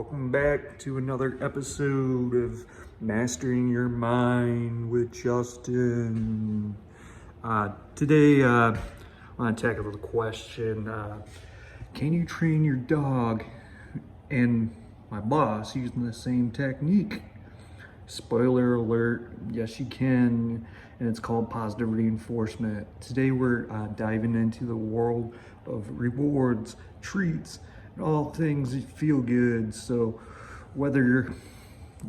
Welcome back to another episode of Mastering Your Mind with Justin. Today, I want to tackle the question, can you train your dog and my boss using the same technique? Spoiler alert, yes you can, and it's called positive reinforcement. Today we're diving into the world of rewards, treats, and all things that feel good. So whether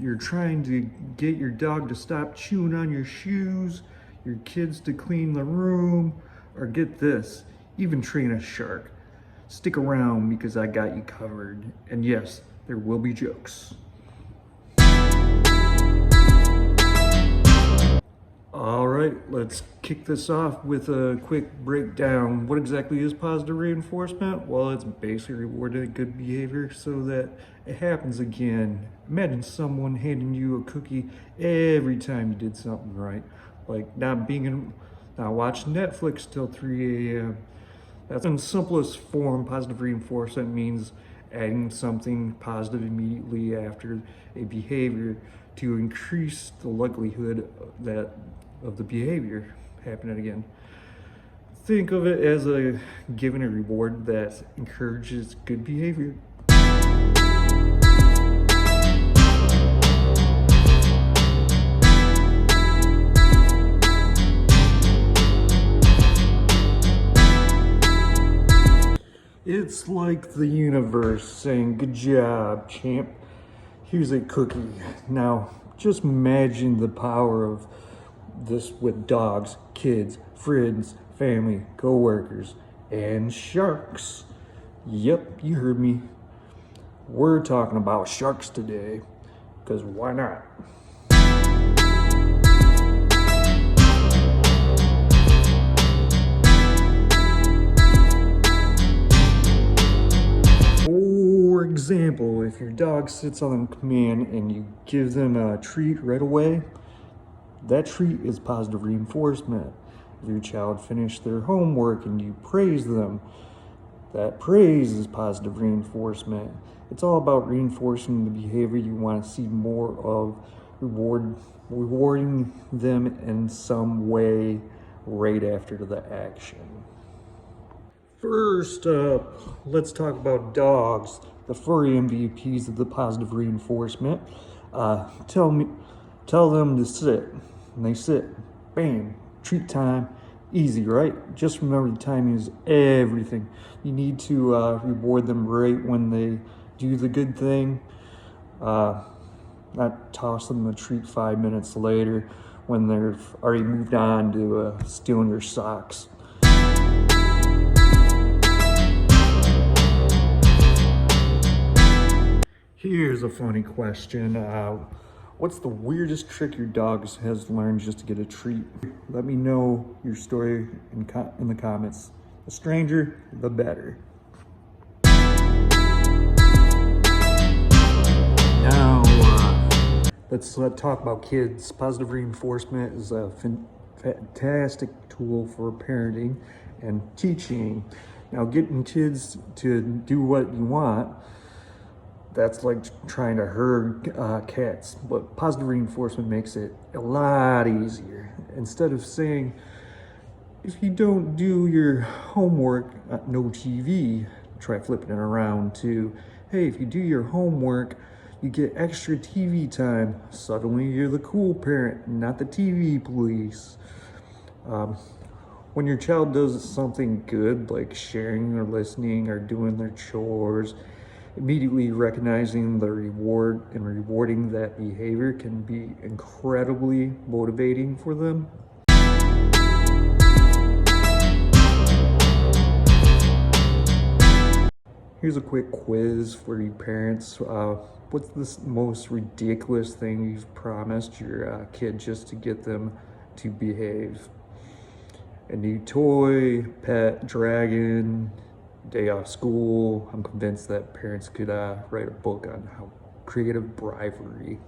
you're trying to get your dog to stop chewing on your shoes, your kids to clean the room, or get this, even train a shark, stick around because I got you covered. And yes, there will be jokes. All right, let's kick this off with a quick breakdown. What exactly is positive reinforcement? Well, it's basically rewarding good behavior so that it happens again. Imagine someone handing you a cookie every time you did something right, like not watching Netflix till 3 a.m. That's in simplest form. Positive reinforcement means adding something positive immediately after a behavior to increase the likelihood of the behavior happening again. Think of it as giving a reward that encourages good behavior. It's like the universe saying, "Good job, champ. Here's a cookie." Now, just imagine the power of this with dogs, kids, friends, family, co-workers, and sharks. Yep, you heard me. We're talking about sharks today, because why not? For example, if your dog sits on command and you give them a treat right away, that treat is positive reinforcement. If your child finished their homework and you praise them, that praise is positive reinforcement. It's all about reinforcing the behavior you want to see more of, rewarding them in some way right after the action. First up, let's talk about dogs, the furry MVPs of the positive reinforcement. Tell them to sit, and they sit. Bam, treat time, easy, right? Just remember the timing is everything. You need to reward them right when they do the good thing. Not toss them a treat 5 minutes later when they've already moved on to stealing your socks. Here's a funny question. What's the weirdest trick your dog has learned just to get a treat? Let me know your story in the comments. The stranger, the better. Now, let's talk about kids. Positive reinforcement is a fantastic tool for parenting and teaching. Now, getting kids to do what you want, that's like trying to herd cats, but positive reinforcement makes it a lot easier. Instead of saying, if you don't do your homework, no TV, try flipping it around to, hey, if you do your homework, you get extra TV time. Suddenly you're the cool parent, not the TV police. When your child does something good, like sharing or listening or doing their chores, immediately recognizing the reward and rewarding that behavior can be incredibly motivating for them. Here's a quick quiz for you parents. What's the most ridiculous thing you've promised your kid just to get them to behave? A new toy, pet, dragon, day off school. I'm convinced that parents could write a book on how creative bribery.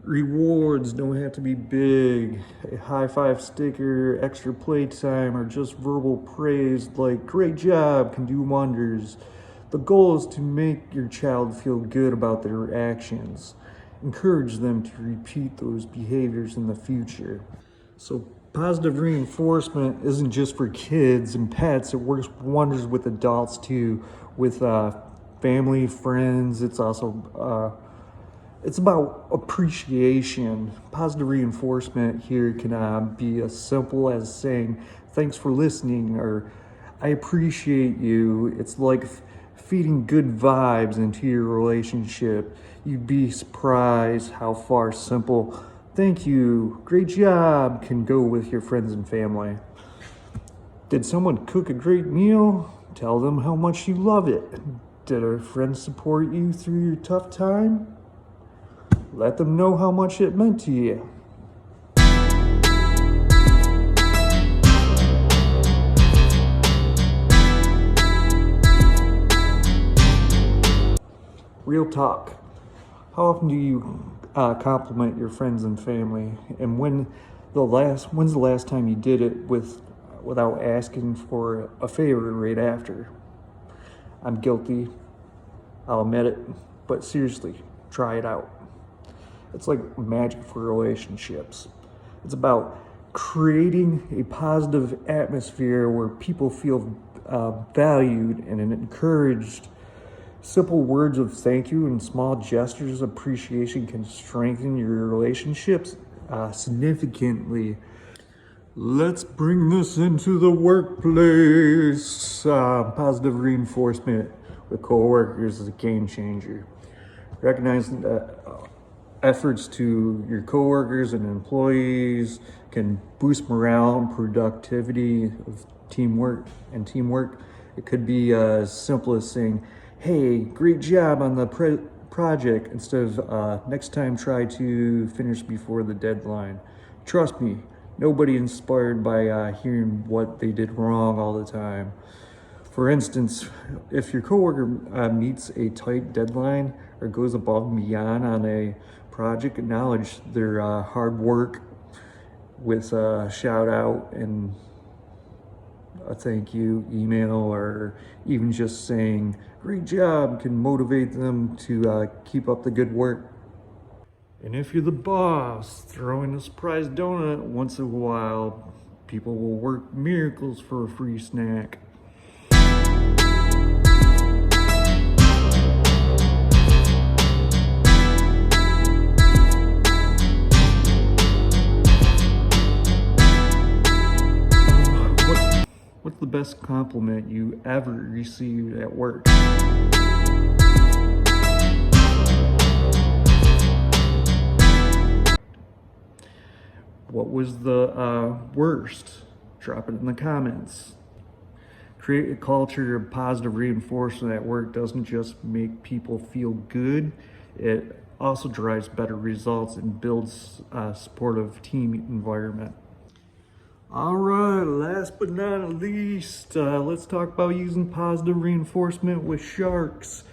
Rewards don't have to be big. A high five sticker, extra playtime, or just verbal praise like great job can do wonders. The goal is to make your child feel good about their actions. Encourage them to repeat those behaviors in the future. So positive reinforcement isn't just for kids and pets. It works wonders with adults too, with family, friends. It's also it's about appreciation. Positive reinforcement here can be as simple as saying, thanks for listening, or I appreciate you. It's like feeding good vibes into your relationship. You'd be surprised how far simple thank you, great job can go with your friends and family. Did someone cook a great meal? Tell them how much you love it. Did a friend support you through your tough time? Let them know how much it meant to you. Real talk. How often do you compliment your friends and family? And when's the last time you did it without asking for a favor right after? I'm guilty. I'll admit it. But seriously, try it out. It's like magic for relationships. It's about creating a positive atmosphere where people feel valued and encouraged. Simple words of thank you and small gestures of appreciation can strengthen your relationships significantly. Let's bring this into the workplace. Positive reinforcement with coworkers is a game changer. Recognizing that efforts to your coworkers and employees can boost morale and productivity of teamwork. It could be as simple as saying, hey, great job on the project, instead of next time try to finish before the deadline. Trust me, nobody inspired by hearing what they did wrong all the time. For instance, if your coworker meets a tight deadline or goes above and beyond on a project, acknowledge their hard work with a shout out and a thank you email, or even just saying great job can motivate them to keep up the good work. And if you're the boss, throwing a surprise donut once in a while, people will work miracles for a free snack. What's the best compliment you ever received at work? What was the worst? Drop it in the comments. Create a culture of positive reinforcement at work doesn't just make people feel good, it also drives better results and builds a supportive team environment. All right, last but not least, let's talk about using positive reinforcement with sharks.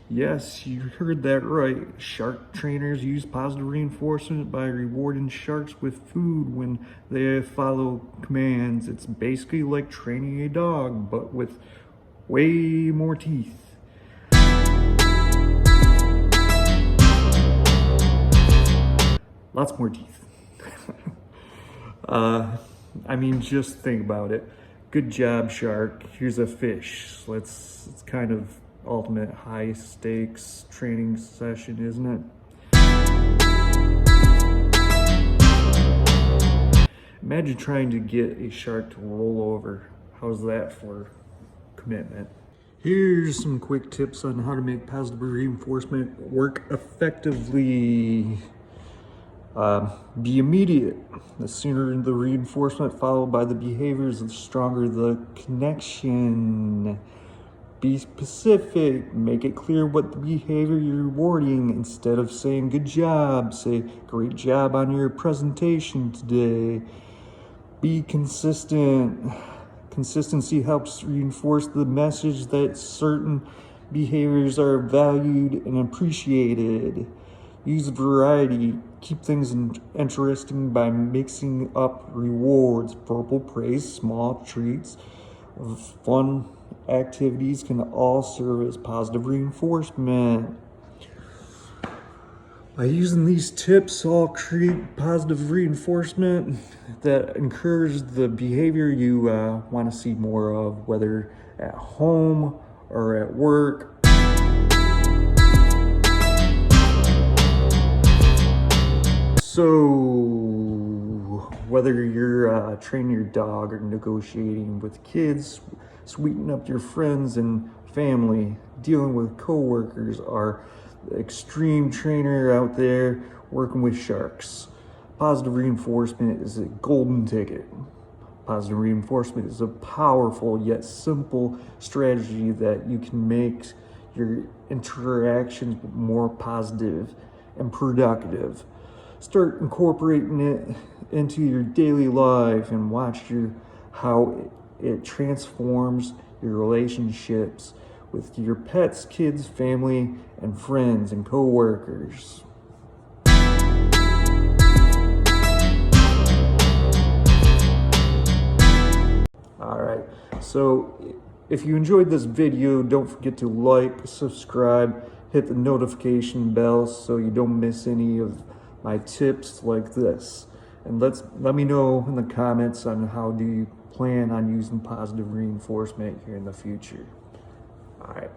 Yes, you heard that right. Shark trainers use positive reinforcement by rewarding sharks with food when they follow commands. It's basically like training a dog, but with way more teeth. Lots more teeth. I mean, just think about it. Good job, shark. Here's a fish. It's kind of ultimate high stakes training session, isn't it? Imagine trying to get a shark to roll over. How's that for commitment? Here's some quick tips on how to make positive reinforcement work effectively. Be immediate. The sooner the reinforcement followed by the behaviors, the stronger the connection. Be specific. Make it clear what the behavior you're rewarding. Instead of saying good job, say great job on your presentation today. Be consistent. Consistency helps reinforce the message that certain behaviors are valued and appreciated. Use variety, keep things interesting by mixing up rewards, verbal praise, small treats, fun activities can all serve as positive reinforcement. By using these tips, I'll create positive reinforcement that encourage the behavior you want to see more of, whether at home or at work. So, whether you're training your dog or negotiating with kids, sweetening up your friends and family, dealing with coworkers, or the extreme trainer out there working with sharks, positive reinforcement is a golden ticket. Positive reinforcement is a powerful yet simple strategy that you can make your interactions more positive and productive. Start incorporating it into your daily life and watch how it transforms your relationships with your pets, kids, family, and friends and coworkers. Alright, so if you enjoyed this video, don't forget to like, subscribe, hit the notification bell so you don't miss any of my tips like this. And let me know in the comments on how do you plan on using positive reinforcement here in the future. All right.